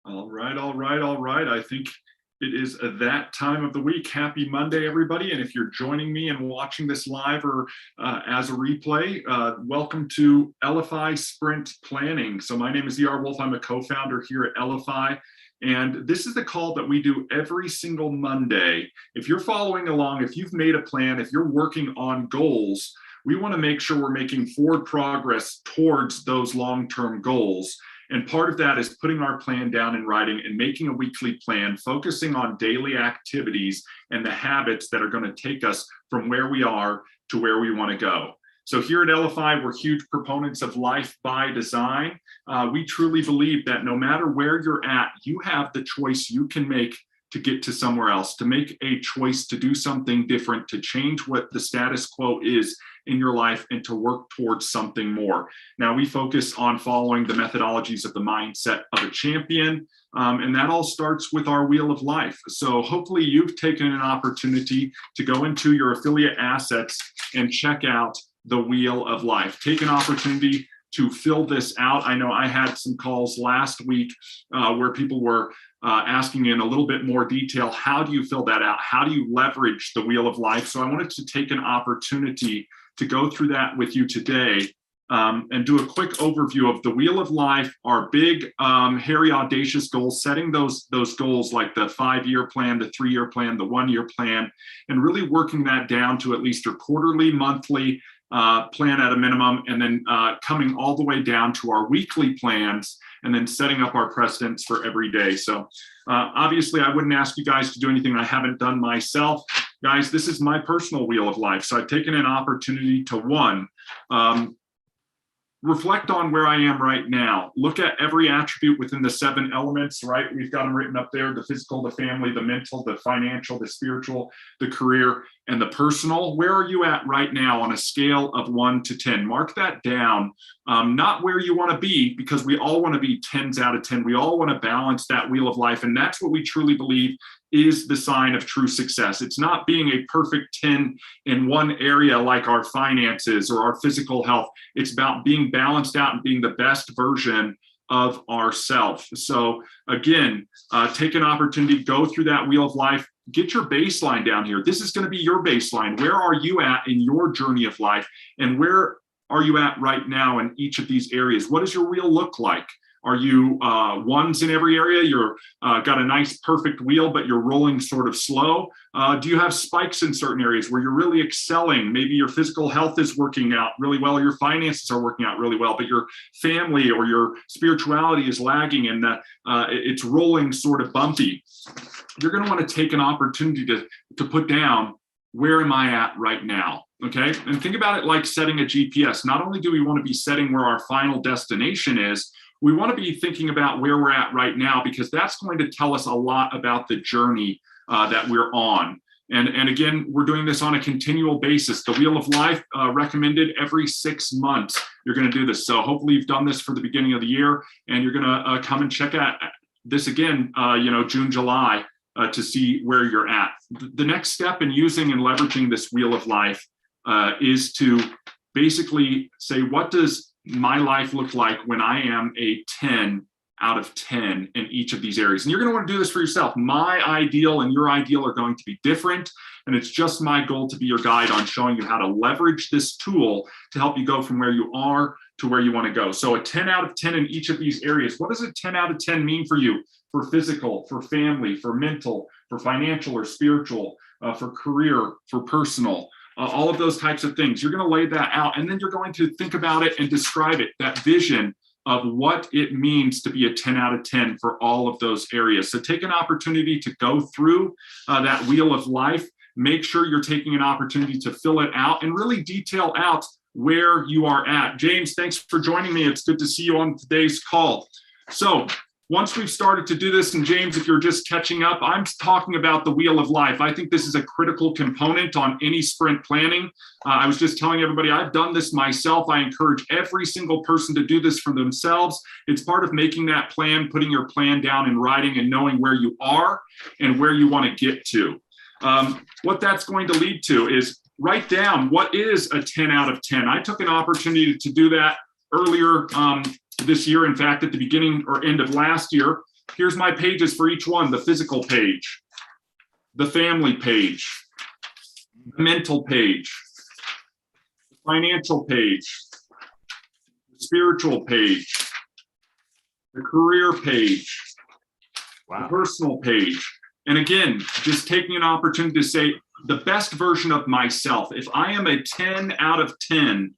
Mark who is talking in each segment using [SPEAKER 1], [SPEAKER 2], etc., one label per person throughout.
[SPEAKER 1] All right, all right, all right. I think it is that time of the week. Happy Monday, everybody. And if you're joining me and watching this live or as a replay, welcome to LFI Sprint Planning. So my name is E.R. Wolf. I'm a co-founder here at LFI. And this is the call that we do every single Monday. If you're following along, if you've made a plan, if you're working on goals, we want to make sure we're making forward progress towards those long-term goals. And part of that is putting our plan down in writing and making a weekly plan, focusing on daily activities and the habits that are going to take us from where we are to where we want to go. So here at LFI, we're huge proponents of life by design. We truly believe that no matter where you're at, you have the choice you can make to get to somewhere else, to make a choice to do something different, to change what the status quo is in your life and to work towards something more. Now, we focus on following the methodologies of the mindset of a champion, and that all starts with our wheel of life. So hopefully you've taken an opportunity to go into your affiliate assets and check out the wheel of life. Take an opportunity to fill this out. I know I had some calls last week where people were asking in a little bit more detail, how do you fill that out? How do you leverage the wheel of life? So I wanted to take an opportunity to go through that with you today and do a quick overview of the wheel of life, our big, hairy, audacious goals, setting those goals like the 5-year plan, the 3-year plan, the 1-year plan, and really working that down to at least your quarterly, monthly plan at a minimum, and then coming all the way down to our weekly plans, and then setting up our precedents for every day. So obviously, I wouldn't ask you guys to do anything I haven't done myself. Guys, this is my personal wheel of life. So I've taken an opportunity to, one, reflect on where I am right now. Look at every attribute within the 7 elements, right? We've got them written up there: the physical, the family, the mental, the financial, the spiritual, the career, and the personal. Where are you at right now on a scale of 1 to 10? Mark that down. Not where you want to be, because we all want to be 10s out of 10. We all want to balance that wheel of life. And that's what we truly believe is the sign of true success. It's not being a perfect 10 in one area like our finances or our physical health. It's about being balanced out and being the best version of ourselves. So again, take an opportunity, go through that wheel of life, get your baseline down here. This is going to be your baseline. Where are you at in your journey of life? And where are you at right now in each of these areas? What does your wheel look like? Are you ones in every area? You're got a nice perfect wheel, but you're rolling sort of slow. Do you have spikes in certain areas where you're really excelling? Maybe your physical health is working out really well, your finances are working out really well, but your family or your spirituality is lagging and it's rolling sort of bumpy. You're going to want to take an opportunity to put down, where am I at right now? Okay, and think about it like setting a GPS. Not only do we want to be setting where our final destination is, we want to be thinking about where we're at right now, because that's going to tell us a lot about the journey that we're on. And again, we're doing this on a continual basis. The Wheel of Life recommended every 6 months. You're going to do this. So hopefully you've done this for the beginning of the year, and you're going to come and check out this again, June, July, to see where you're at. The next step in using and leveraging this Wheel of Life is to basically say, what does my life look like when I am a 10 out of 10 in each of these areas? And you're going to want to do this for yourself. My ideal and your ideal are going to be different. And it's just my goal to be your guide on showing you how to leverage this tool to help you go from where you are to where you want to go. So a 10 out of 10 in each of these areas. What does a 10 out of 10 mean for you? For physical, for family, for mental, for financial or spiritual, for career, for personal. All of those types of things. You're going to lay that out, and then you're going to think about it and describe it, that vision of what it means to be a 10 out of 10 for all of those areas. So take an opportunity to go through that wheel of life. Make sure you're taking an opportunity to fill it out and really detail out where you are at. James, thanks for joining me. It's good to see you on today's call. So once we've started to do this, and James, if you're just catching up, I'm talking about the wheel of life. I think this is a critical component on any sprint planning. I was just telling everybody, I've done this myself. I encourage every single person to do this for themselves. It's part of making that plan, putting your plan down in writing and knowing where you are and where you want to get to. What that's going to lead to is write down what is a 10 out of 10. I took an opportunity to do that earlier this year. In fact, at the beginning or end of last year, Here's my pages for each one: the physical page, the family page, the mental page, the financial page, the spiritual page, the career page, the personal page. And again, just taking an opportunity to say the best version of myself. If I am a 10 out of 10,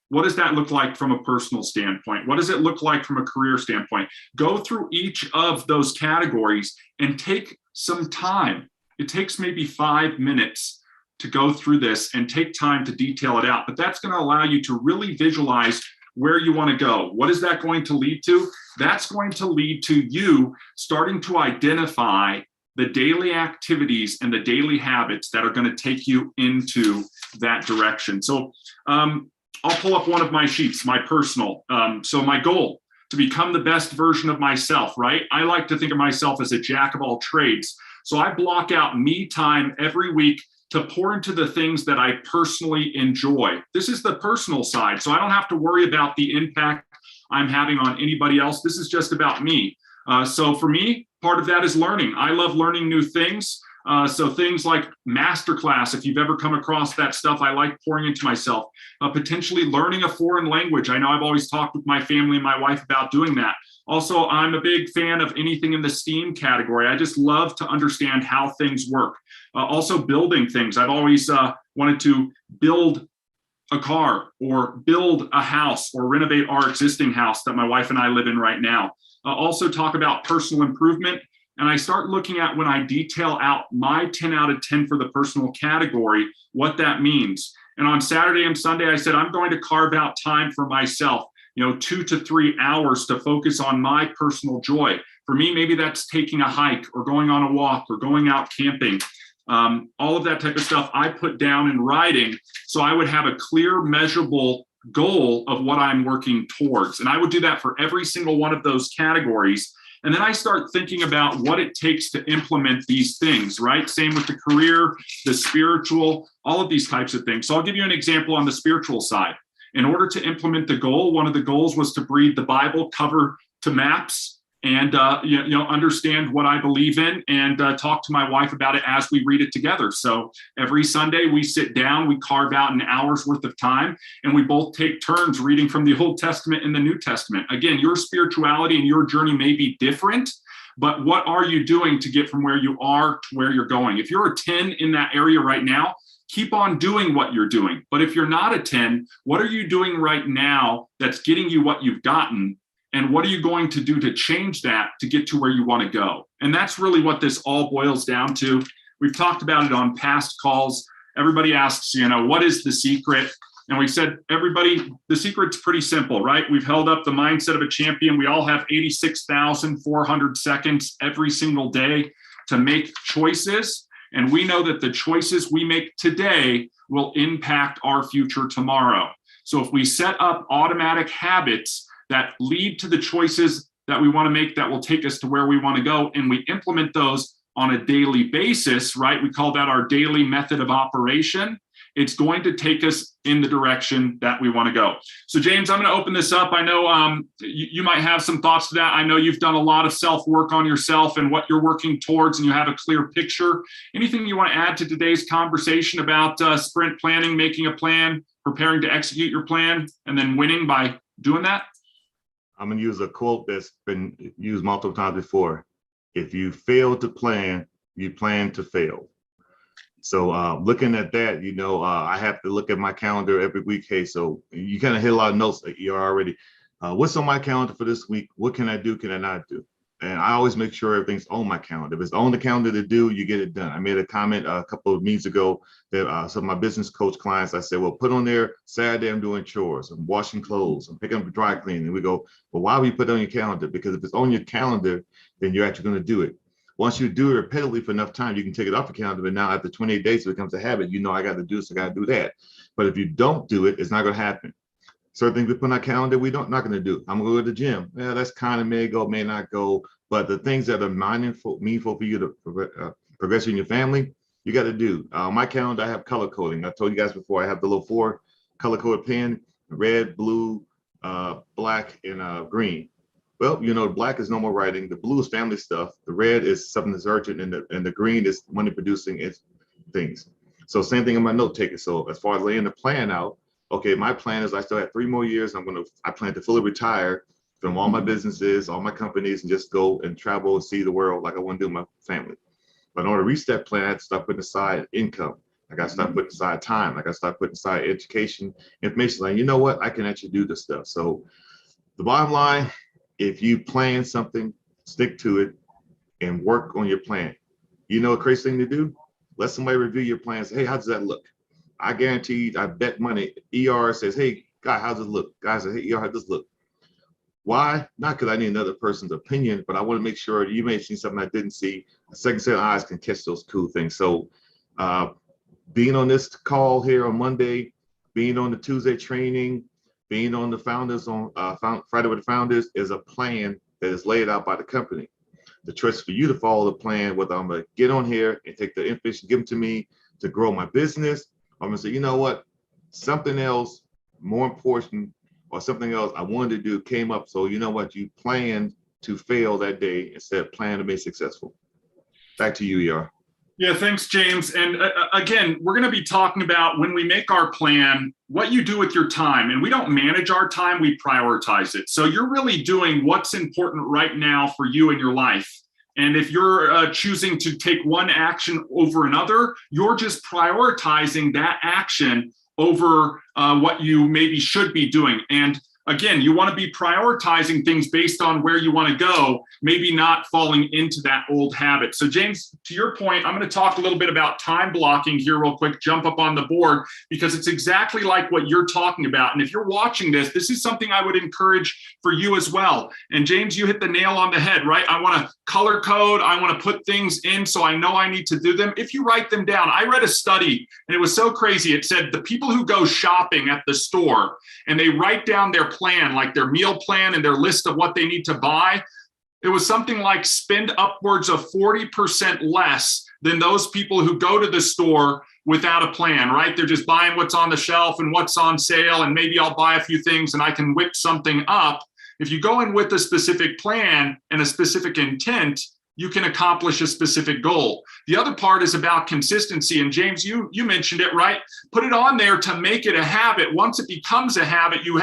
[SPEAKER 1] what does that look like from a personal standpoint? What does it look like from a career standpoint? Go through each of those categories and take some time. It takes maybe 5 minutes to go through this and take time to detail it out. But that's going to allow you to really visualize where you want to go. What is that going to lead to? That's going to lead to you starting to identify the daily activities and the daily habits that are going to take you into that direction. So I'll pull up one of my sheets, my personal. So my goal, to become the best version of myself, right? I like to think of myself as a jack of all trades. So I block out me time every week to pour into the things that I personally enjoy. This is the personal side. So I don't have to worry about the impact I'm having on anybody else. This is just about me. So for me, part of that is learning. I love learning new things. So things like masterclass, if you've ever come across that stuff, I like pouring into myself. Potentially learning a foreign language. I know I've always talked with my family and my wife about doing that. Also, I'm a big fan of anything in the STEAM category. I just love to understand how things work. Also building things. I've always wanted to build a car or build a house or renovate our existing house that my wife and I live in right now. Also talk about personal improvement. And I start looking at, when I detail out my 10 out of 10 for the personal category, what that means. And on Saturday and Sunday, I said, I'm going to carve out time for myself, 2 to 3 hours to focus on my personal joy. For me, maybe that's taking a hike or going on a walk or going out camping. All of that type of stuff I put down in writing, so I would have a clear, measurable goal of what I'm working towards. And I would do that for every single one of those categories. And then I start thinking about what it takes to implement these things, right? Same with the career, the spiritual, all of these types of things. So I'll give you an example on the spiritual side. In order to implement the goal, one of the goals was to read the Bible cover to maps and understand what I believe in and talk to my wife about it as we read it together. So every Sunday we sit down, we carve out an hour's worth of time, and we both take turns reading from the Old Testament and the New Testament. Again, your spirituality and your journey may be different, but what are you doing to get from where you are to where you're going? If you're a 10 in that area right now, keep on doing what you're doing. But if you're not a 10, what are you doing right now that's getting you what you've gotten? And what are you going to do to change that to get to where you want to go? And that's really what this all boils down to. We've talked about it on past calls. Everybody asks, what is the secret? And we said, everybody, the secret's pretty simple, right? We've held up the mindset of a champion. We all have 86,400 seconds every single day to make choices. And we know that the choices we make today will impact our future tomorrow. So if we set up automatic habits that lead to the choices that we want to make that will take us to where we want to go, and we implement those on a daily basis, right? We call that our daily method of operation. It's going to take us in the direction that we want to go. So James, I'm going to open this up. I know you might have some thoughts to that. I know you've done a lot of self-work on yourself and what you're working towards, and you have a clear picture. Anything you want to add to today's conversation about sprint planning, making a plan, preparing to execute your plan, and then winning by doing that?
[SPEAKER 2] I'm going to use a quote that's been used multiple times before. If you fail to plan, you plan to fail. So looking at that, I have to look at my calendar every week. Hey, so you kind of hit a lot of notes that you're already, what's on my calendar for this week? What can I do? Can I not do? And I always make sure everything's on my calendar. If it's on the calendar to do, you get it done. I made a comment a couple of meetings ago that some of my business coach clients, I said, well, put on there, Saturday I'm doing chores, I'm washing clothes, I'm picking up dry cleaning. And we go, well, why would you put it on your calendar? Because if it's on your calendar, then you're actually going to do it. Once you do it repeatedly for enough time, you can take it off your calendar. But now after 28 days, it becomes a habit. I got to do this, I got to do that. But if you don't do it, it's not going to happen. Certain things we put on our calendar, not going to do. I'm going to go to the gym. Yeah, that's kind of may go, may not go. But the things that are meaningful for you to progress in your family, you got to do. My calendar, I have color coding. I told you guys before, I have the little 4 color coded pen: red, blue, black, and green. Well, black is normal writing. The blue is family stuff. The red is something that's urgent, and the green is money producing things. So same thing in my note taker. So as far as laying the plan out, okay, my plan is I still have 3 more years. I plan to fully retire from all my businesses, all my companies, and just go and travel and see the world like I want to do with my family. But in order to reach that plan, I had to start putting aside income. I got to start putting aside time. I got to start putting aside education, information. Like, you know what? I can actually do this stuff. So the bottom line, if you plan something, stick to it and work on your plan. You know, a crazy thing to do? Let somebody review your plan. Say, hey, how does that look? I guarantee, I bet money, ER says, hey, guy, how's it look? Guy says, hey, ER, how does this look? Why? Not because I need another person's opinion, but I want to make sure you may have seen something I didn't see. A second set of eyes can catch those cool things. So being on this call here on Monday, being on the Tuesday training, being on the founders on Friday with the founders is a plan that is laid out by the company. The choice for you to follow the plan, whether I'm going to get on here and take the information, give them to me to grow my business, or I'm going to say, you know what, something else more important or something else I wanted to do came up. So you know what, you planned to fail that day instead of plan to be successful. Back to you, ER.
[SPEAKER 1] Yeah, thanks, James. And again, we're going to be talking about when we make our plan, what you do with your time. And we don't manage our time, we prioritize it. So you're really doing what's important right now for you in your life. And if you're choosing to take one action over another, you're just prioritizing that action over what you maybe should be doing. And again, you want to be prioritizing things based on where you want to go, maybe not falling into that old habit. So James, to your point, I'm going to talk a little bit about time blocking here real quick, jump up on the board, because it's exactly like what you're talking about. And if you're watching this, this is something I would encourage for you as well. And James, you hit the nail on the head, right? I want to color code. I want to put things in so I know I need to do them. If you write them down, I read a study and it was so crazy. It said the people who go shopping at the store and they write down their plan, like their meal plan and their list of what they need to buy, it was something like spend upwards of 40% less than those people who go to the store without a plan, right? They're just buying what's on the shelf and what's on sale, and maybe I'll buy a few things and I can whip something up. If you go in with a specific plan and a specific intent, you can accomplish a specific goal. The other part is about consistency. And James, you mentioned it, right? Put it on there to make it a habit. Once it becomes a habit, you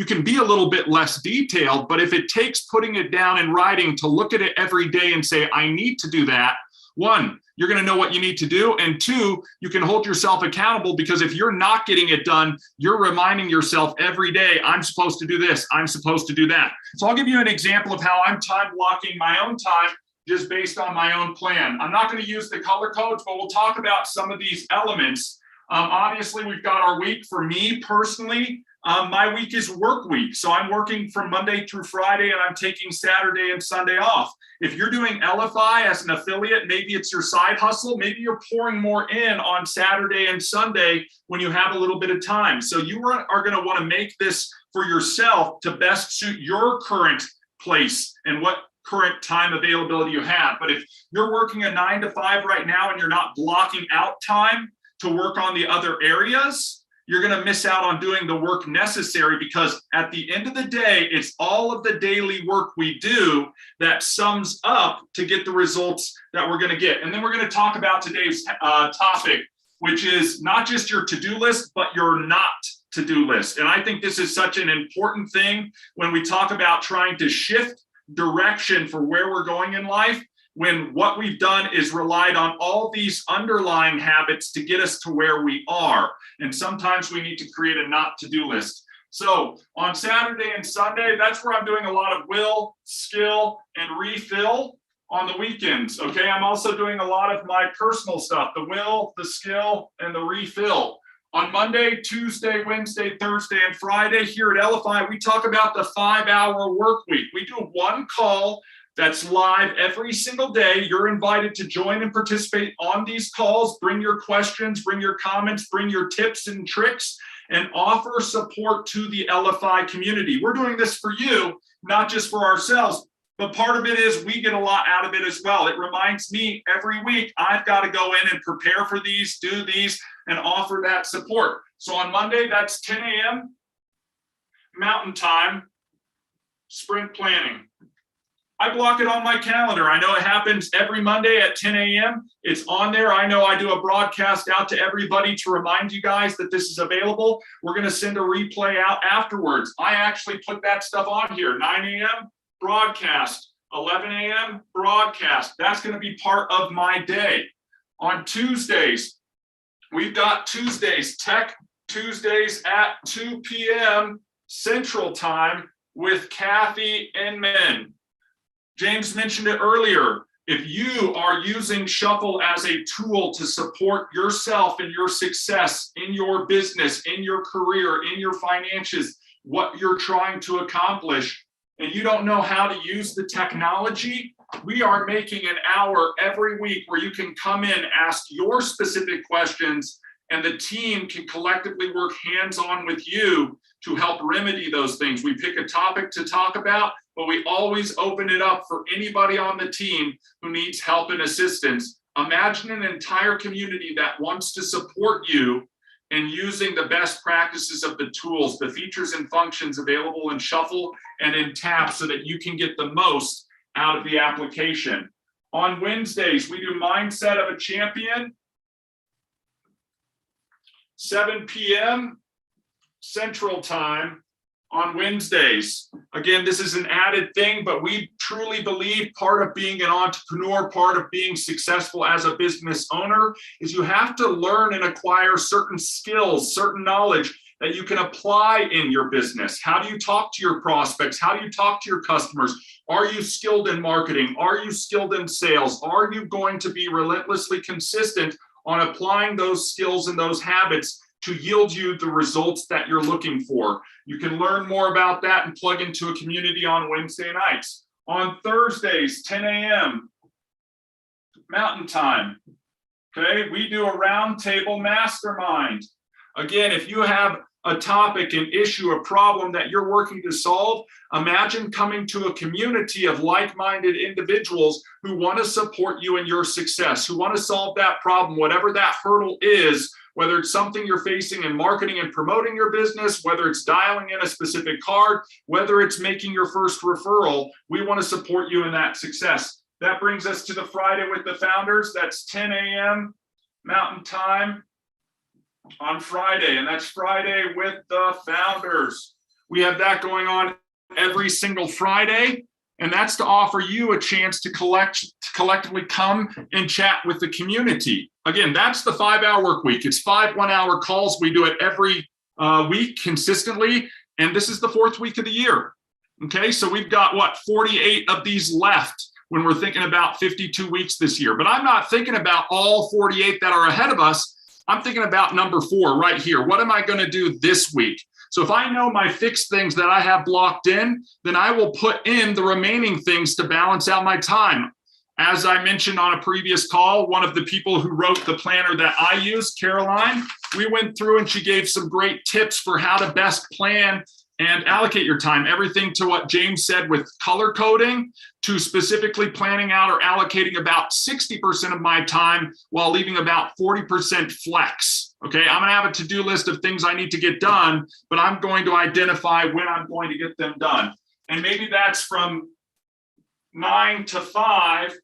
[SPEAKER 1] can be a little bit less detailed, but if it takes putting it down in writing to look at it every day and say, I need to do that, one, you're going to know what you need to do. And two, you can hold yourself accountable, because if you're not getting it done, you're reminding yourself every day, I'm supposed to do this, I'm supposed to do that. So I'll give you an example of how I'm time blocking my own time just based on my own plan. I'm not going to use the color codes, but we'll talk about some of these elements. Obviously, we've got our week. For me personally, my week is work week. So I'm working from Monday through Friday, and I'm taking Saturday and Sunday off. If you're doing LFI as an affiliate, maybe it's your side hustle. Maybe you're pouring more in on Saturday and Sunday when you have a little bit of time. So you are going to want to make this for yourself to best suit your current place and what current time availability you have. But if you're working a 9 to 5 right now and you're not blocking out time to work on the other areas, you're going to miss out on doing the work necessary, because at the end of the day, it's all of the daily work we do that sums up to get the results that we're going to get. And then we're going to talk about today's topic, which is not just your to-do list, but your not to-do list. And I think this is such an important thing when we talk about trying to shift direction for where we're going in life, when what we've done is relied on all these underlying habits to get us to where we are. And sometimes we need to create a not to-do list. So on Saturday and Sunday, that's where I'm doing a lot of will, skill, and refill on the weekends. Okay, I'm also doing a lot of my personal stuff, the will, the skill, and the refill. On Monday, Tuesday, Wednesday, Thursday, and Friday here at LFI, we talk about the 5-hour work week. We do one call that's live every single day. You're invited to join and participate on these calls. Bring your questions, bring your comments, bring your tips and tricks, and offer support to the LFI community. We're doing this for you, not just for ourselves. But part of it is we get a lot out of it as well. It reminds me every week, I've got to go in and prepare for these, do these, and offer that support. So on Monday, that's 10 a.m. Mountain Time, sprint planning. I block it on my calendar. I know it happens every Monday at 10 a.m. It's on there. I know I do a broadcast out to everybody to remind you guys that this is available. We're going to send a replay out afterwards. I actually put that stuff on here. 9 a.m. broadcast, 11 a.m. broadcast. That's going to be part of my day. On Tuesdays, we've got Tuesdays, Tech Tuesdays at 2 p.m. Central Time with Kathy Inman. James mentioned it earlier. If you are using Shuffle as a tool to support yourself and your success in your business, in your career, in your finances, what you're trying to accomplish, and you don't know how to use the technology, we are making an hour every week where you can come in, ask your specific questions, and the team can collectively work hands-on with you to help remedy those things. We pick a topic to talk about, but we always open it up for anybody on the team who needs help and assistance. Imagine an entire community that wants to support you in using the best practices of the tools, the features and functions available in Shuffle and in Tap so that you can get the most out of the application. On Wednesdays, we do Mindset of a Champion, 7 p.m. Central Time on Wednesdays. Again, this is an added thing, but we truly believe part of being an entrepreneur, part of being successful as a business owner is you have to learn and acquire certain skills, certain knowledge that you can apply in your business. How do you talk to your prospects? How do you talk to your customers? Are you skilled in marketing? Are you skilled in sales? Are you going to be relentlessly consistent on applying those skills and those habits to yield you the results that you're looking for? You can learn more about that and plug into a community on Wednesday nights. On Thursdays, 10 a.m. Mountain Time. Okay, we do a roundtable mastermind. Again, if you have a topic, an issue, a problem that you're working to solve, imagine coming to a community of like-minded individuals who want to support you in your success, who want to solve that problem, whatever that hurdle is, whether it's something you're facing in marketing and promoting your business, whether it's dialing in a specific card, whether it's making your first referral, we want to support you in that success. That brings us to the Friday with the Founders. That's 10 a.m. Mountain Time on Friday, and that's Friday with the Founders. We have that going on every single Friday, and that's to offer you a chance to collectively come and chat with the community. Again, that's the 5-hour work week. It's 5 one-hour calls. We do it every week consistently, and this is the 4th week of the year. Okay, so we've got 48 of these left when we're thinking about 52 weeks this year. But I'm not thinking about all 48 that are ahead of us. I'm thinking about number 4 right here. What am I going to do this week? So if I know my fixed things that I have blocked in, then I will put in the remaining things to balance out my time. As I mentioned on a previous call, one of the people who wrote the planner that I use, Caroline, we went through and she gave some great tips for how to best plan and allocate your time. Everything to what James said with color coding to specifically planning out or allocating about 60% of my time while leaving about 40% flex. Okay, I'm gonna have a to-do list of things I need to get done, but I'm going to identify when I'm going to get them done. And maybe that's from 9 to 5,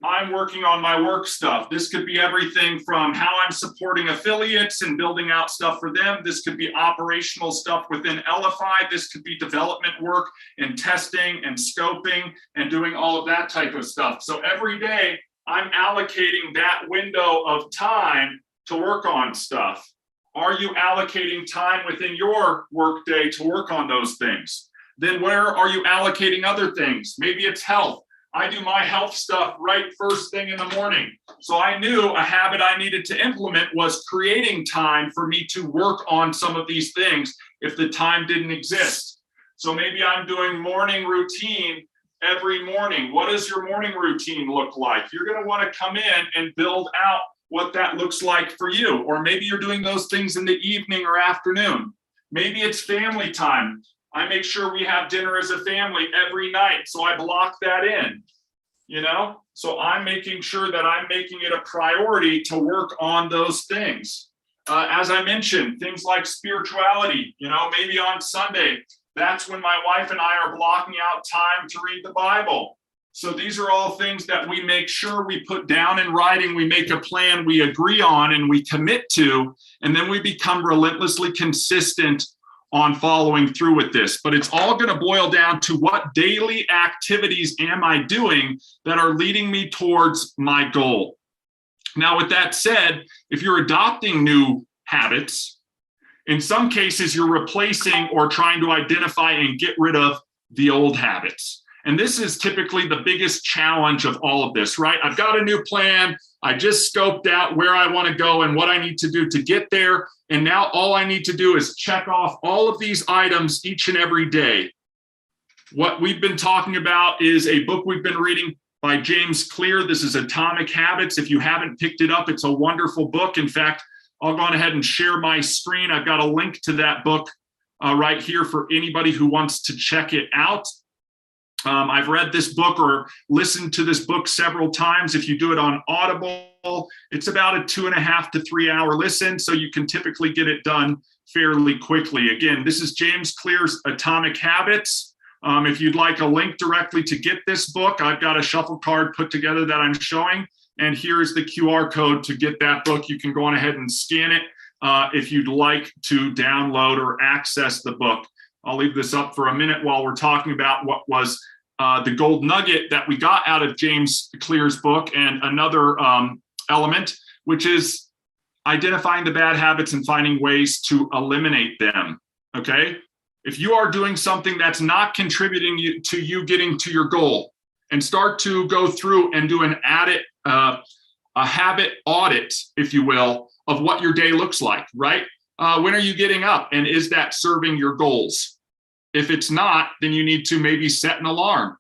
[SPEAKER 1] I'm working on my work stuff. This could be everything from how I'm supporting affiliates and building out stuff for them. This could be operational stuff within LFI. This could be development work and testing and scoping and doing all of that type of stuff. So every day I'm allocating that window of time to work on stuff. Are you allocating time within your workday to work on those things? Then where are you allocating other things? Maybe it's health. I do my health stuff right first thing in the morning. So I knew a habit I needed to implement was creating time for me to work on some of these things if the time didn't exist. So maybe I'm doing morning routine every morning. What does your morning routine look like? You're going to want to come in and build out what that looks like for you. Or maybe you're doing those things in the evening or afternoon. Maybe it's family time. I make sure we have dinner as a family every night. So I block that in, So I'm making sure that I'm making it a priority to work on those things. As I mentioned, things like spirituality, maybe on Sunday, That's when my wife and I are blocking out time to read the Bible. So these are all things that we make sure we put down in writing, we make a plan we agree on and we commit to, and then we become relentlessly consistent on following through with this. But it's all going to boil down to what daily activities am I doing that are leading me towards my goal. Now, with that said, if you're adopting new habits, in some cases, you're replacing or trying to identify and get rid of the old habits. And this is typically the biggest challenge of all of this, right? I've got a new plan. I just scoped out where I want to go and what I need to do to get there. And now all I need to do is check off all of these items each and every day. What we've been talking about is a book we've been reading by James Clear. This is Atomic Habits. If you haven't picked it up, it's a wonderful book. In fact, I'll go on ahead and share my screen. I've got a link to that book right here for anybody who wants to check it out. I've read this book or listened to this book several times. If you do it on Audible, it's about a 2.5 to 3 hour listen, so you can typically get it done fairly quickly. Again, this is James Clear's Atomic Habits. If you'd like a link directly to get this book, I've got a shuffle card put together that I'm showing, and here's the QR code to get that book. You can go on ahead and scan it if you'd like to download or access the book. I'll leave this up for a minute while we're talking about what was the gold nugget that we got out of James Clear's book, and another element, which is identifying the bad habits and finding ways to eliminate them, okay? If you are doing something that's not contributing to you getting to your goal, and start to go through and do a habit audit, if you will, of what your day looks like, right? When are you getting up, and is that serving your goals? If it's not, then you need to maybe set an alarm.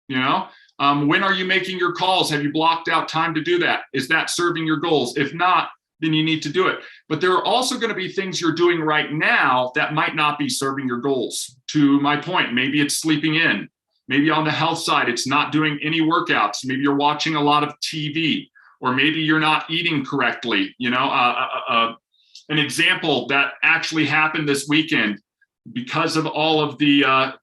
[SPEAKER 1] When are you making your calls? Have you blocked out time to do that? Is that serving your goals? If not, then you need to do it. But there are also going to be things you're doing right now that might not be serving your goals. To my point, maybe it's sleeping in. Maybe on the health side, it's not doing any workouts. Maybe you're watching a lot of TV, or maybe you're not eating correctly. An example that actually happened this weekend, because of all of the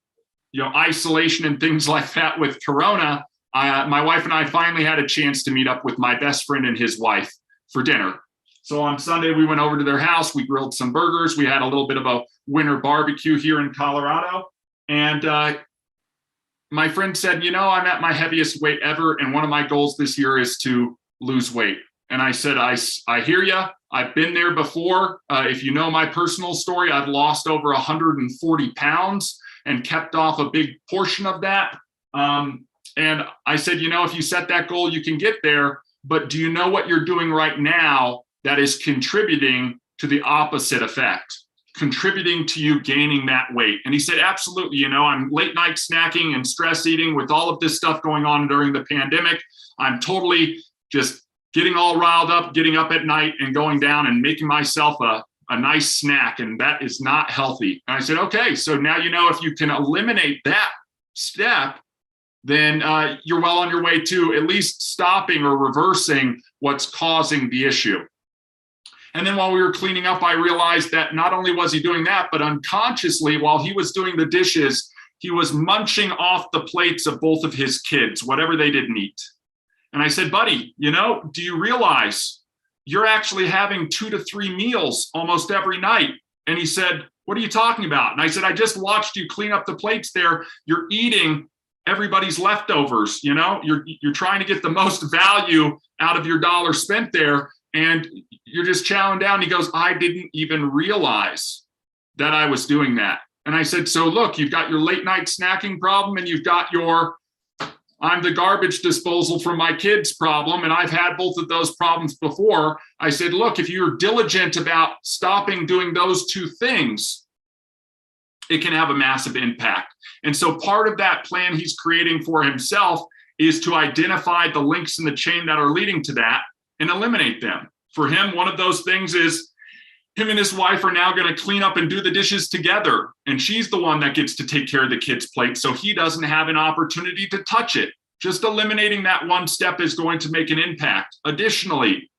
[SPEAKER 1] isolation and things like that with Corona, my wife and I finally had a chance to meet up with my best friend and his wife for dinner. So on Sunday, we went over to their house. We grilled some burgers. We had a little bit of a winter barbecue here in Colorado. And my friend said, I'm at my heaviest weight ever, and one of my goals this year is to lose weight. And I said, I hear you. I've been there before. If you know my personal story, I've lost over 140 pounds and kept off a big portion of that. And I said, if you set that goal, you can get there. But do you know what you're doing right now that is contributing to the opposite effect, contributing to you gaining that weight? And he said, absolutely. I'm late night snacking and stress eating with all of this stuff going on during the pandemic. I'm totally just getting all riled up, getting up at night and going down and making myself a nice snack. And that is not healthy. And I said, okay, so now if you can eliminate that step, then you're well on your way to at least stopping or reversing what's causing the issue. And then while we were cleaning up, I realized that not only was he doing that, but unconsciously, while he was doing the dishes, he was munching off the plates of both of his kids, whatever they didn't eat. And I said, buddy, do you realize you're actually having 2 to 3 meals almost every night? And he said, what are you talking about? And I said, I just watched you clean up the plates there. You're eating everybody's leftovers. You're trying to get the most value out of your dollar spent there, and you're just chowing down. He goes, I didn't even realize that I was doing that. And I said, so look, you've got your late night snacking problem, and you've got your I'm the garbage disposal from my kids problem, and I've had both of those problems before. I said, look, if you're diligent about stopping doing those two things, it can have a massive impact. And so part of that plan he's creating for himself is to identify the links in the chain that are leading to that and eliminate them. For him, one of those things is him and his wife are now going to clean up and do the dishes together. And she's the one that gets to take care of the kids' plate, so he doesn't have an opportunity to touch it. Just eliminating that one step is going to make an impact. Additionally,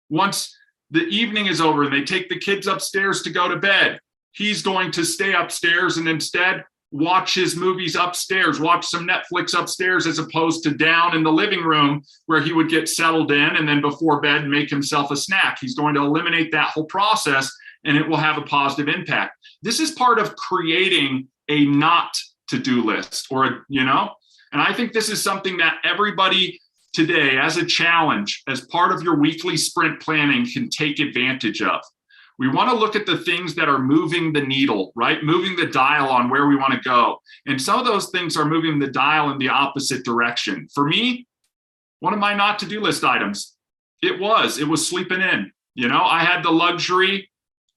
[SPEAKER 1] once the evening is over and they take the kids upstairs to go to bed, he's going to stay upstairs and instead watch his movies upstairs, watch some Netflix upstairs, as opposed to down in the living room where he would get settled in and then before bed make himself a snack. He's going to eliminate that whole process, and it will have a positive impact. This is part of creating a not to-do list, or, you know, and I think this is something that everybody today, as a challenge, as part of your weekly sprint planning, can take advantage of. We want to look at the things that are moving the needle, right? Moving the dial on where we want to go. And some of those things are moving the dial in the opposite direction. For me, one of my not to-do list items, it was sleeping in. You know, I had the luxury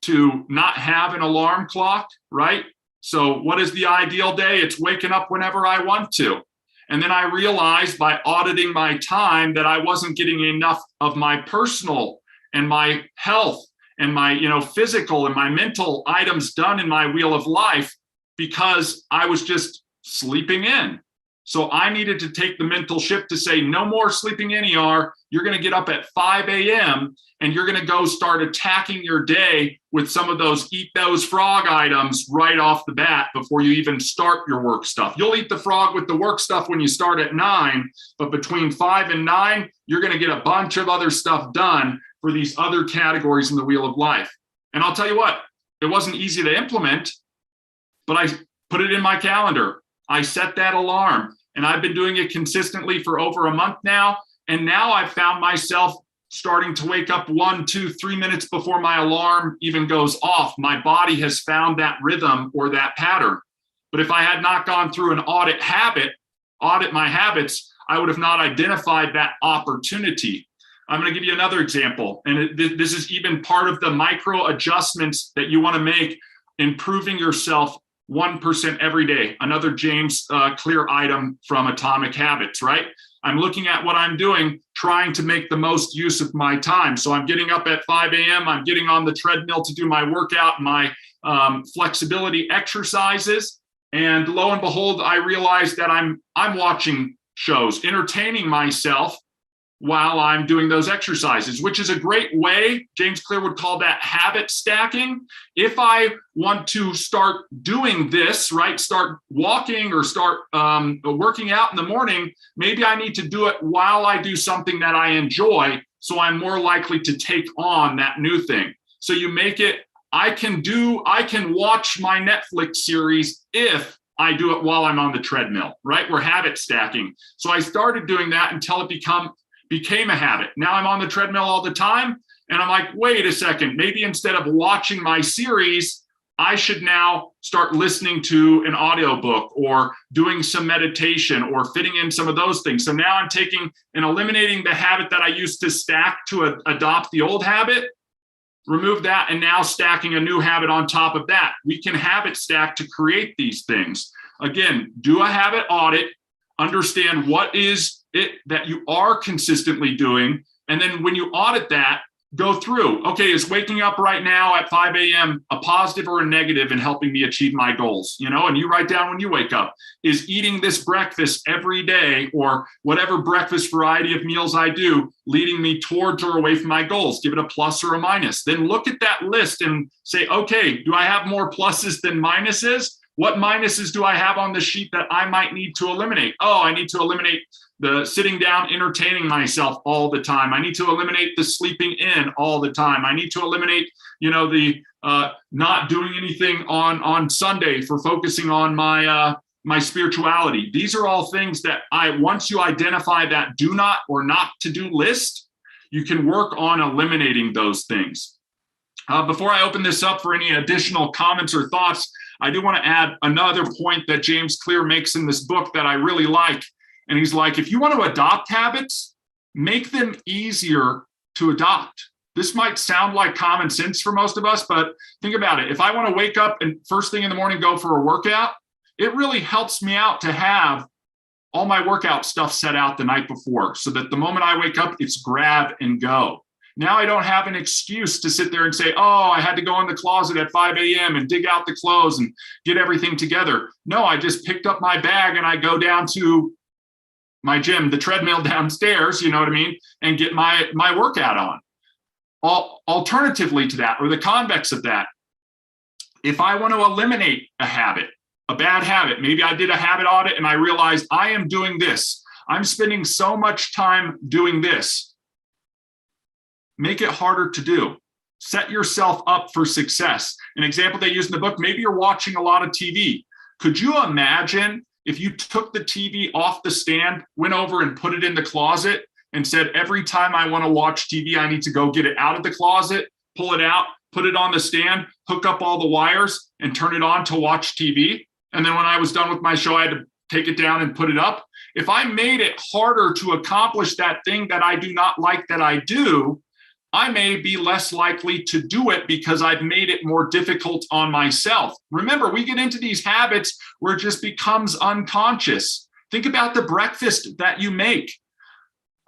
[SPEAKER 1] to not have an alarm clock, right? So what is the ideal day? It's waking up whenever I want to. And then I realized by auditing my time that I wasn't getting enough of my personal and my health and my, you know, physical and my mental items done in my wheel of life because I was just sleeping in. So I needed to take the mental shift to say, no more sleeping in, ER. You're going to get up at 5 a.m. and you're going to go start attacking your day with some of those eat those frog items right off the bat before you even start your work stuff. You'll eat the frog with the work stuff when you start at 9, but between 5 and 9, you're going to get a bunch of other stuff done for these other categories in the wheel of life. And I'll tell you what, it wasn't easy to implement, but I put it in my calendar. I set that alarm, and I've been doing it consistently for over a month now. And now I've found myself starting to wake up 1, 2, 3 minutes before my alarm even goes off. My body has found that rhythm or that pattern. But if I had not gone through an audit my habits, I would have not identified that opportunity. I'm going to give you another example. And this is even part of the micro adjustments that you want to make, improving yourself 1% every day. Another James Clear item from Atomic Habits, right? I'm looking at what I'm doing, trying to make the most use of my time. So I'm getting up at 5 a.m. I'm getting on the treadmill to do my workout, my flexibility exercises. And lo and behold, I realize that I'm watching shows, entertaining myself while I'm doing those exercises, which is a great way. James Clear would call that habit stacking. If I want to start doing this, right, start walking or start working out in the morning, maybe I need to do it while I do something that I enjoy, so I'm more likely to take on that new thing. So you make it, I can watch my Netflix series if I do it while I'm on the treadmill, right? We're habit stacking. So I started doing that until it became a habit. Now I'm on the treadmill all the time, and I'm like, wait a second, maybe instead of watching my series, I should now start listening to an audiobook or doing some meditation or fitting in some of those things. So now I'm taking and eliminating the habit that I used to stack to adopt the old habit, remove that, and now stacking a new habit on top of that. We can habit stack to create these things. Again, do a habit audit, understand what is it that you are consistently doing. And then when you audit that, go through, okay, is waking up right now at 5 a.m. a positive or a negative in helping me achieve my goals? You know, and you write down when you wake up, is eating this breakfast every day or whatever breakfast variety of meals I do leading me towards or away from my goals? Give it a plus or a minus. Then look at that list and say, okay, do I have more pluses than minuses? What minuses do I have on the sheet that I might need to eliminate? Oh, I need to eliminate the sitting down, entertaining myself all the time. I need to eliminate the sleeping in all the time. I need to eliminate, the not doing anything on Sunday for focusing on my spirituality. These are all things that once you identify that do not or not to do list, you can work on eliminating those things. Before I open this up for any additional comments or thoughts, I do want to add another point that James Clear makes in this book that I really like. And he's like, if you want to adopt habits, make them easier to adopt. This might sound like common sense for most of us, but think about it. If I want to wake up and first thing in the morning go for a workout, it really helps me out to have all my workout stuff set out the night before so that the moment I wake up, it's grab and go. Now I don't have an excuse to sit there and say, oh, I had to go in the closet at 5 a.m. and dig out the clothes and get everything together. No, I just picked up my bag and I go down to my gym, the treadmill downstairs, you know what I mean, and get my workout on. Alternatively to that, or the convex of that, If I want to eliminate a habit, a bad habit, maybe I did a habit audit and I realized I am doing this. I'm spending so much time doing this. Make it harder to do. Set yourself up for success. An example they use in the book, maybe you're watching a lot of TV. Could you imagine if you took the TV off the stand, went over and put it in the closet and said, every time I want to watch TV, I need to go get it out of the closet, pull it out, put it on the stand, hook up all the wires and turn it on to watch TV. And then when I was done with my show, I had to take it down and put it up. If I made it harder to accomplish that thing that I do not like that I do, I may be less likely to do it because I've made it more difficult on myself. Remember, we get into these habits where it just becomes unconscious. Think about the breakfast that you make.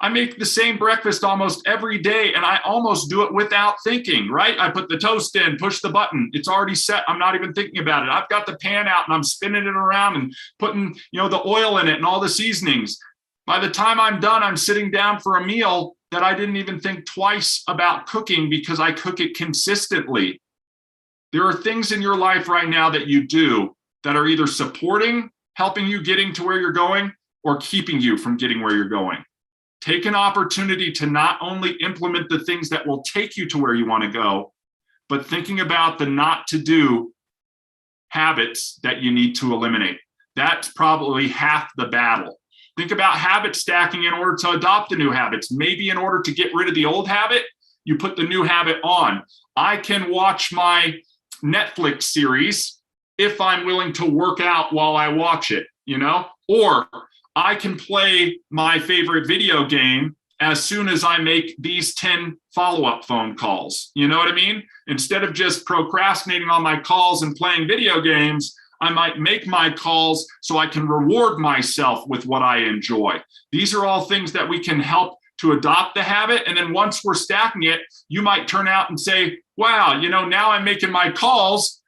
[SPEAKER 1] I make the same breakfast almost every day, and I almost do it without thinking, right? I put the toast in, push the button. It's already set. I'm not even thinking about it. I've got the pan out and I'm spinning it around and putting, the oil in it and all the seasonings. By the time I'm done, I'm sitting down for a meal that I didn't even think twice about cooking because I cook it consistently. There are things in your life right now that you do that are either supporting, helping you getting to where you're going, or keeping you from getting where you're going. Take an opportunity to not only implement the things that will take you to where you want to go, but thinking about the not to do habits that you need to eliminate. That's probably half the battle. Think about habit stacking in order to adopt the new habits. Maybe in order to get rid of the old habit, you put the new habit on. I can watch my Netflix series if I'm willing to work out while I watch it, or I can play my favorite video game as soon as I make these 10 follow-up phone calls. You know what I mean? Instead of just procrastinating on my calls and playing video games, I might make my calls so I can reward myself with what I enjoy. These are all things that we can help to adopt the habit. And then once we're stacking it, you might turn out and say, wow, now I'm making my calls.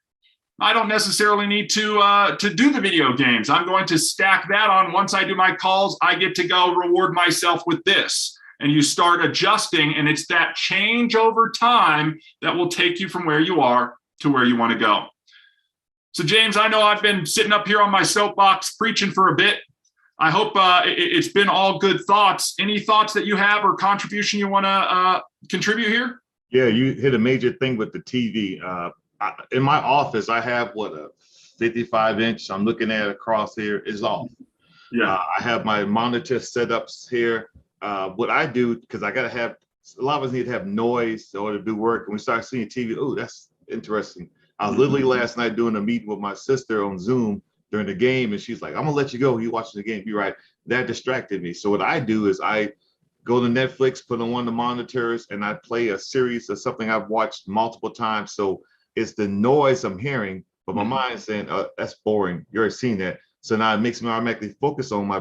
[SPEAKER 1] I don't necessarily need to do the video games. I'm going to stack that on. Once I do my calls, I get to go reward myself with this. And you start adjusting, and it's that change over time that will take you from where you are to where you want to go. So James, I know I've been sitting up here on my soapbox preaching for a bit. I hope it's been all good thoughts. Any thoughts that you have or contribution you want to contribute here?
[SPEAKER 2] Yeah, you hit a major thing with the TV. In my office, I have a 55-inch. I'm looking at across here is off.
[SPEAKER 1] Yeah,
[SPEAKER 2] I have my monitor setups here. What I do, because I got to have, a lot of us need to have noise in order to do work. And we start seeing TV. Oh, that's interesting. I was literally last night doing a meeting with my sister on Zoom during the game, and she's like, I'm gonna let you go. You watching the game. You're right. That distracted me. So what I do is I go to Netflix, put on one of the monitors, and I play a series of something I've watched multiple times. So it's the noise I'm hearing, but my mind's saying, that's boring. You already seen that. So now it makes me automatically focus on my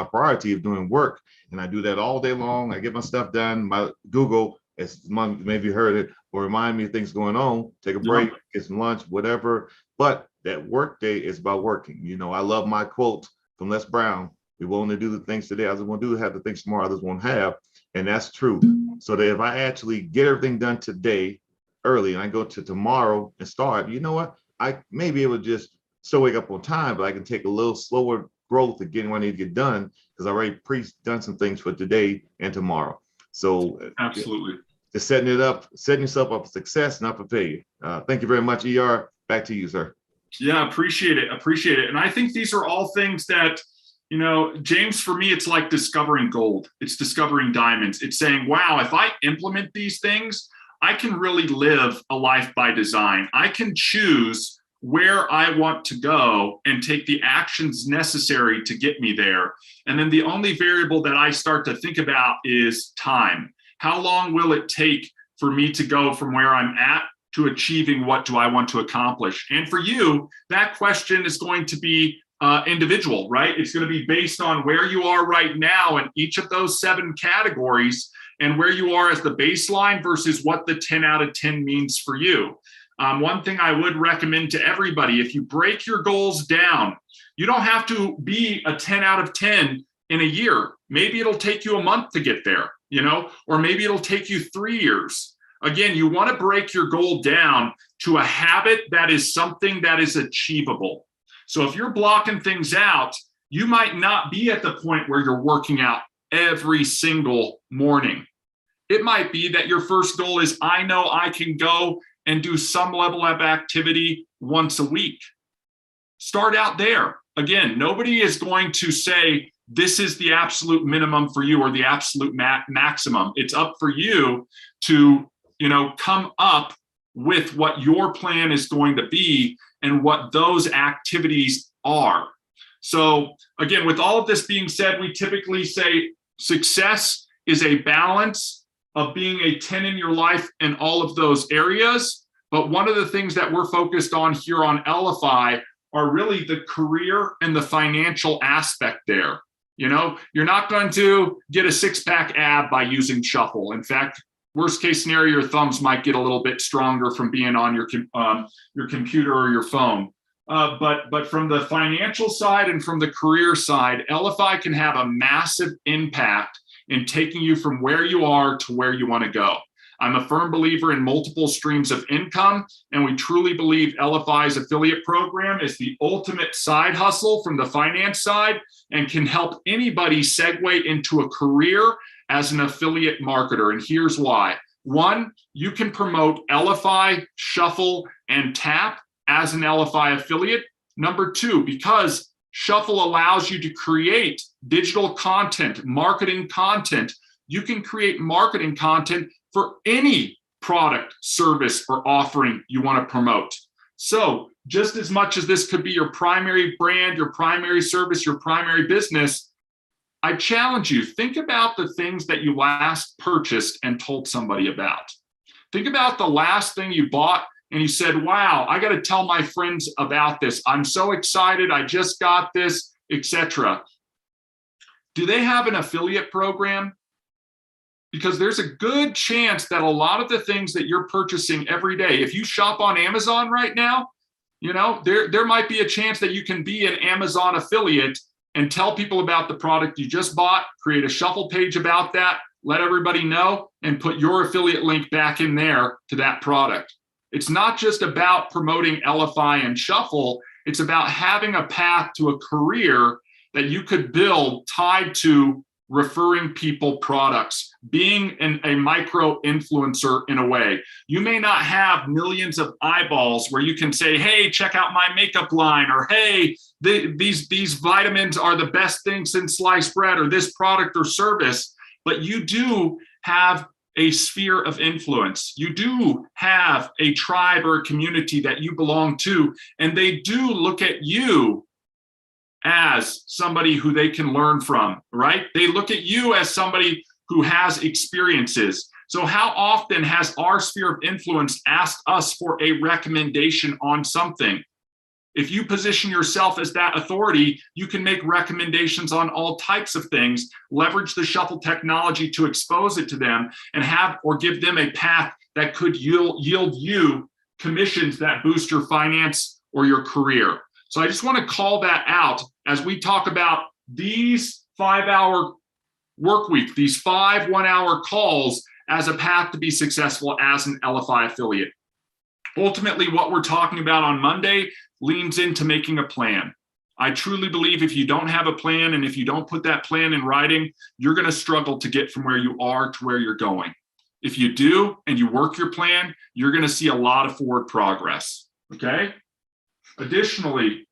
[SPEAKER 2] priority of doing work. And I do that all day long. I get my stuff done. My Google, as maybe you heard it, will remind me of things going on, take a break, get some lunch, whatever. But that work day is about working. I love my quote from Les Brown. We will only do the things today others won't do, have the things tomorrow others won't have. And that's true. So that if I actually get everything done today early and I go to tomorrow and start, you know what? I may be able to just still wake up on time, but I can take a little slower growth of getting what I need to get done because I already done some things for today and tomorrow. So
[SPEAKER 1] absolutely.
[SPEAKER 2] Just setting yourself up for success, not for failure. Thank you very much, ER. Back to you, sir.
[SPEAKER 1] Yeah, appreciate it. And I think these are all things that, James, for me, it's like discovering gold. It's discovering diamonds. It's saying, wow, if I implement these things, I can really live a life by design. I can choose where I want to go and take the actions necessary to get me there. And then the only variable that I start to think about is time. How long will it take for me to go from where I'm at to achieving what do I want to accomplish? And for you, that question is going to be individual, right? It's going to be based on where you are right now in each of those 7 categories and where you are as the baseline versus what the 10 out of 10 means for you. One thing I would recommend to everybody, if you break your goals down, you don't have to be a 10 out of 10 in a year. Maybe it'll take you a month to get there, or maybe it'll take you 3 years. Again, you want to break your goal down to a habit that is something that is achievable. So if you're blocking things out, you might not be at the point where you're working out every single morning. It might be that your first goal is, I know I can go and do some level of activity once a week. Start out there. Again, nobody is going to say this is the absolute minimum for you or the absolute maximum. It's up for you to, come up with what your plan is going to be and what those activities are. So again, with all of this being said, we typically say success is a balance of being a 10 in your life in all of those areas. But one of the things that we're focused on here on LFI are really the career and the financial aspect there. You're not going to get a six-pack ab by using Shuffle. In fact, worst case scenario, your thumbs might get a little bit stronger from being on your computer or your phone. But from the financial side and from the career side, LFI can have a massive impact in taking you from where you are to where you want to go. I'm a firm believer in multiple streams of income, and we truly believe LFI's affiliate program is the ultimate side hustle from the finance side and can help anybody segue into a career as an affiliate marketer. And here's why. One, you can promote LFI, Shuffle, and Tap as an LFI affiliate. Number two, because Shuffle allows you to create digital content, marketing content, you can create marketing content for any product, service, or offering you want to promote. So just as much as this could be your primary brand, your primary service, your primary business, I challenge you, think about the things that you last purchased and told somebody about. Think about the last thing you bought and you said, wow, I got to tell my friends about this. I'm so excited. I just got this, etc. Do they have an affiliate program? Because there's a good chance that a lot of the things that you're purchasing every day, if you shop on Amazon right now, there might be a chance that you can be an Amazon affiliate and tell people about the product you just bought, create a Shuffle page about that, let everybody know, and put your affiliate link back in there to that product. It's not just about promoting LFI and Shuffle, it's about having a path to a career that you could build tied to referring people products, being a micro influencer in a way. You may not have millions of eyeballs where you can say, hey, check out my makeup line, or hey, these vitamins are the best thing since sliced bread, or this product or service, but you do have a sphere of influence. You do have a tribe or a community that you belong to, and they do look at you as somebody who they can learn from, right? They look at you as somebody who has experiences. So how often has our sphere of influence asked us for a recommendation on something? If you position yourself as that authority, you can make recommendations on all types of things, leverage the Shuffle technology to expose it to them, and have or give them a path that could yield you commissions that boost your finance or your career. So I just want to call that out as we talk about these 5-hour work week, these 5 1-hour calls as a path to be successful as an LFI affiliate. Ultimately, what we're talking about on Monday leans into making a plan. I truly believe if you don't have a plan and if you don't put that plan in writing, you're going to struggle to get from where you are to where you're going. If you do and you work your plan, you're going to see a lot of forward progress. Okay? Additionally,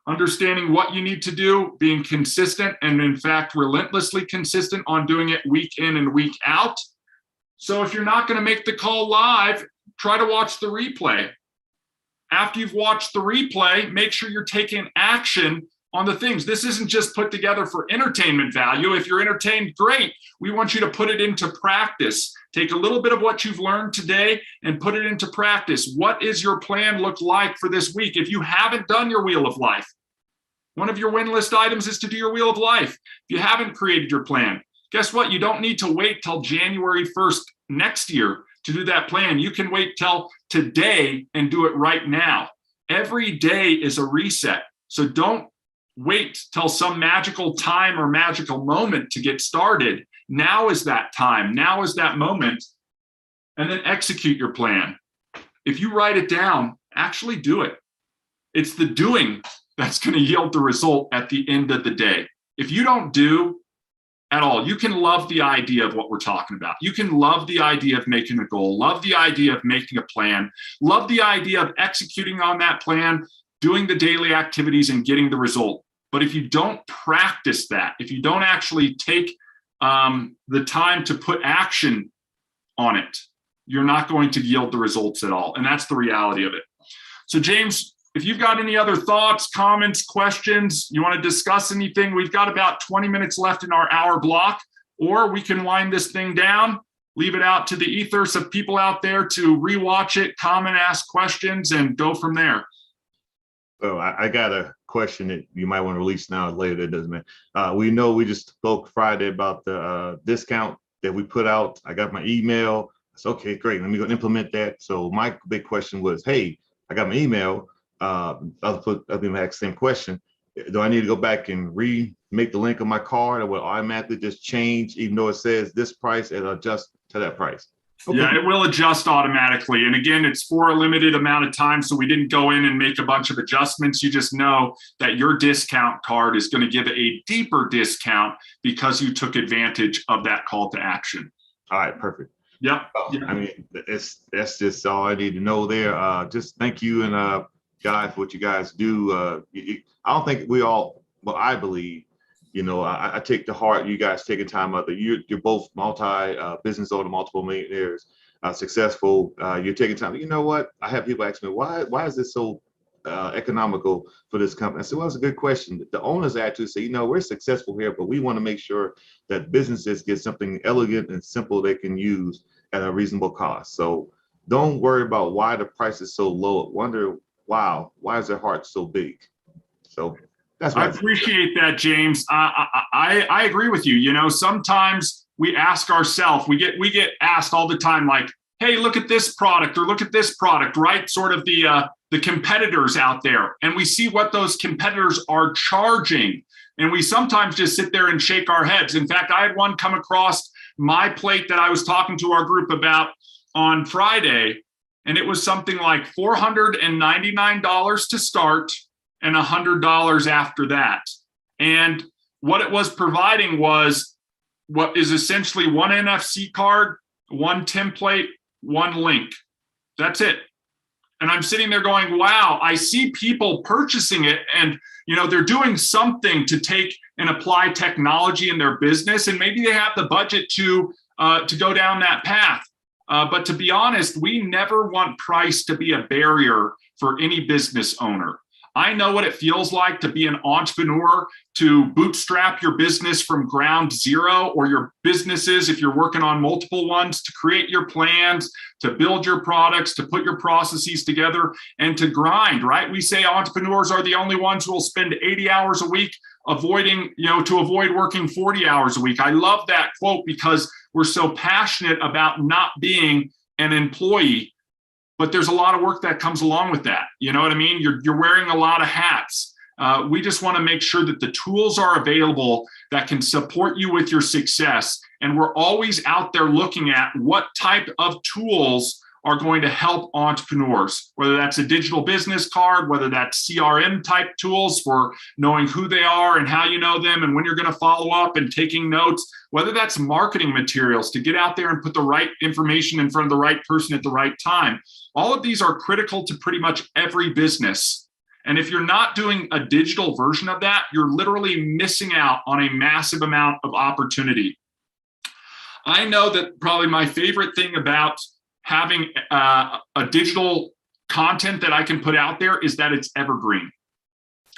[SPEAKER 1] understanding what you need to do, being consistent, and in fact, relentlessly consistent on doing it week in and week out. So if you're not going to make the call live, try to watch the replay. After you've watched the replay, make sure you're taking action on the things. This isn't just put together for entertainment value. If you're entertained, great. We want you to put it into practice. Take a little bit of what you've learned today and put it into practice. What is your plan look like for this week? If you haven't done your Wheel of Life, one of your win list items is to do your Wheel of Life. If you haven't created your plan, guess what? You don't need to wait till January 1st next year to do that plan. You can wait till today and do it right now. Every day is a reset. So don't wait till some magical time or magical moment to get started. Now is that time. Now is that moment. and then execute your plan. If you write it down, actually do it. It's the doing that's going to yield the result at the end of the day. If you don't do at all, you can love the idea of what we're talking about. You can love the idea of making a goal, love the idea of making a plan, love the idea of executing on that plan, doing the daily activities and getting the result. But if you don't practice that, if you don't actually take the time to put action on it, you're not going to yield the results at all. And that's the reality of it. So James, if you've got any other thoughts, comments, questions, you want to discuss anything, we've got about 20 minutes left in our hour block, or we can wind this thing down, leave it out to the ethers of people out there to rewatch it, comment, ask questions, and go from there.
[SPEAKER 2] So I got a question that you might want to release now or later. That doesn't matter. We know we just spoke Friday about the discount that we put out. I got my email. I said, okay, great. Let me go implement that. So my big question was, hey, I got my email. I'll be my same question. Do I need to go back and remake the link of my card, or will automatically just change, even though it says this price, and adjust to that price? Okay.
[SPEAKER 1] Yeah, it will adjust automatically. And again, it's for a limited amount of time. So we didn't go in and make a bunch of adjustments. You just know that your discount card is going to give a deeper discount because you took advantage of that call to action.
[SPEAKER 2] All right, perfect.
[SPEAKER 1] Yep.
[SPEAKER 2] I mean, that's just all I need to know there. Just thank you and guys for what you guys do. I don't think we all, well, I believe, you know, I take to heart you guys taking time out there. You're both business owner, multiple millionaires, successful. You're taking time. You know what? I have people ask me, why is this so economical for this company? I said, well, it's a good question. The owners actually say, you know, we're successful here, but we want to make sure that businesses get something elegant and simple they can use at a reasonable cost. So don't worry about why the price is so low. Wonder, wow, why is their heart so big? So that's
[SPEAKER 1] I appreciate that, James. I agree with you. You know, sometimes we ask ourselves, we get asked all the time, like, hey, look at this product or look at this product, right? Sort of the competitors out there. And we see what those competitors are charging. And we sometimes just sit there and shake our heads. In fact, I had one come across my plate that I was talking to our group about on Friday. And it was something like $499 to start and $100 after that. And what it was providing was what is essentially one NFC card, one template, one link. That's it. And I'm sitting there going, wow, I see people purchasing it and, you know, they're doing something to take and apply technology in their business. And maybe they have the budget to go down that path. But to be honest, we never want price to be a barrier for any business owner. I know what it feels like to be an entrepreneur, to bootstrap your business from ground zero, or your businesses, if you're working on multiple ones, to create your plans, to build your products, to put your processes together, and to grind, right? We say entrepreneurs are the only ones who will spend 80 hours a week to avoid working 40 hours a week. I love that quote because we're so passionate about not being an employee. But there's a lot of work that comes along with that. You know what I mean? You're wearing a lot of hats. We just want to make sure that the tools are available that can support you with your success. And we're always out there looking at what type of tools are going to help entrepreneurs, whether that's a digital business card, whether that's CRM type tools for knowing who they are and how you know them and when you're going to follow up and taking notes, whether that's marketing materials to get out there and put the right information in front of the right person at the right time. All of these are critical to pretty much every business. And if you're not doing a digital version of that, you're literally missing out on a massive amount of opportunity. I know that probably my favorite thing about having a digital content that I can put out there is that it's evergreen.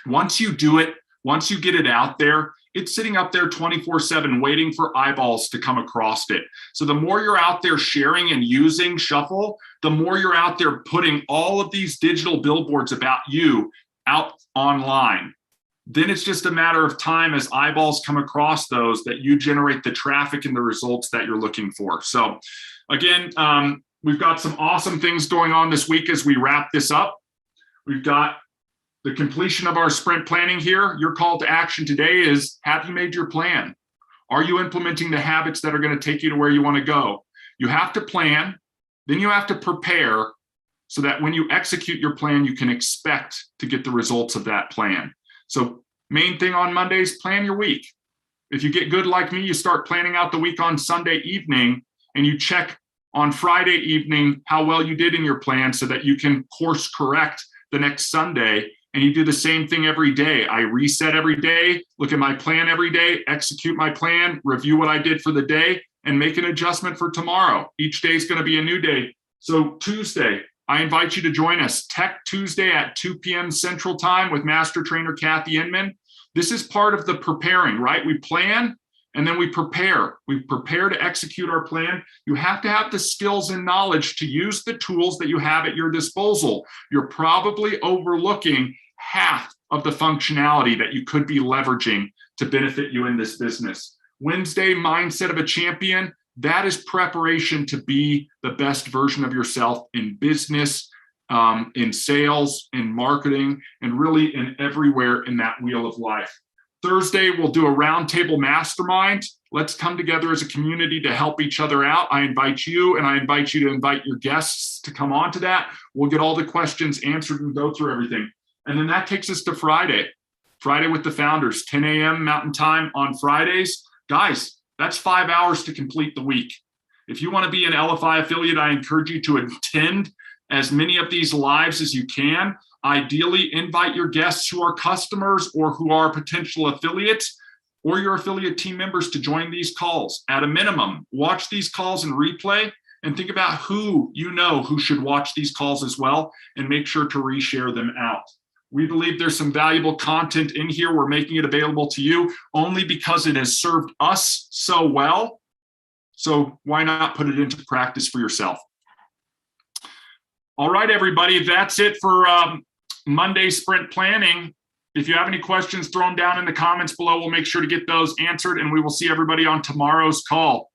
[SPEAKER 1] Once you do it, once you get it out there, it's sitting up there 24/7 waiting for eyeballs to come across it. So the more you're out there sharing and using Shuffle, the more you're out there putting all of these digital billboards about you out online. Then it's just a matter of time as eyeballs come across those that you generate the traffic and the results that you're looking for. So again, we've got some awesome things going on this week as we wrap this up. We've got the completion of our sprint planning here. Your call to action today is, have you made your plan? Are you implementing the habits that are going to take you to where you want to go? You have to plan. Then you have to prepare so that when you execute your plan, you can expect to get the results of that plan. So main thing on Mondays, plan your week. If you get good like me, you start planning out the week on Sunday evening, and you check on Friday evening how well you did in your plan so that you can course correct the next Sunday. And you do the same thing every day. I reset every day, look at my plan every day, execute my plan, review what I did for the day, and make an adjustment for tomorrow. Each day is going to be a new day. So Tuesday, I invite you to join us Tech Tuesday at 2 p.m. Central Time with Master Trainer Kathy Inman. This is part of the preparing, right? We plan and then we prepare. We prepare to execute our plan. You have to have the skills and knowledge to use the tools that you have at your disposal. You're probably overlooking half of the functionality that you could be leveraging to benefit you in this business. Wednesday, mindset of a champion. That is preparation to be the best version of yourself in business, in sales, in marketing, and really in everywhere in that wheel of life. Thursday, we'll do a roundtable mastermind. Let's come together as a community to help each other out. I invite you, and I invite you to invite your guests to come on to that. We'll get all the questions answered and go through everything. And then that takes us to Friday with the founders, 10 a.m. Mountain Time on Fridays. Guys, that's 5 hours to complete the week. If you want to be an LFI affiliate, I encourage you to attend as many of these lives as you can. Ideally, invite your guests who are customers or who are potential affiliates or your affiliate team members to join these calls. At a minimum, watch these calls in replay and think about who you know who should watch these calls as well, and make sure to reshare them out. We believe there's some valuable content in here. We're making it available to you only because it has served us so well. So why not put it into practice for yourself? All right, everybody, that's it for Monday Sprint Planning. If you have any questions, throw them down in the comments below. We'll make sure to get those answered, and we will see everybody on tomorrow's call.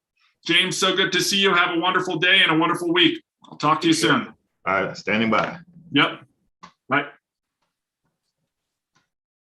[SPEAKER 1] James, so good to see you. Have a wonderful day and a wonderful week. I'll talk to you soon.
[SPEAKER 2] All right, standing by.
[SPEAKER 1] Yep. Bye.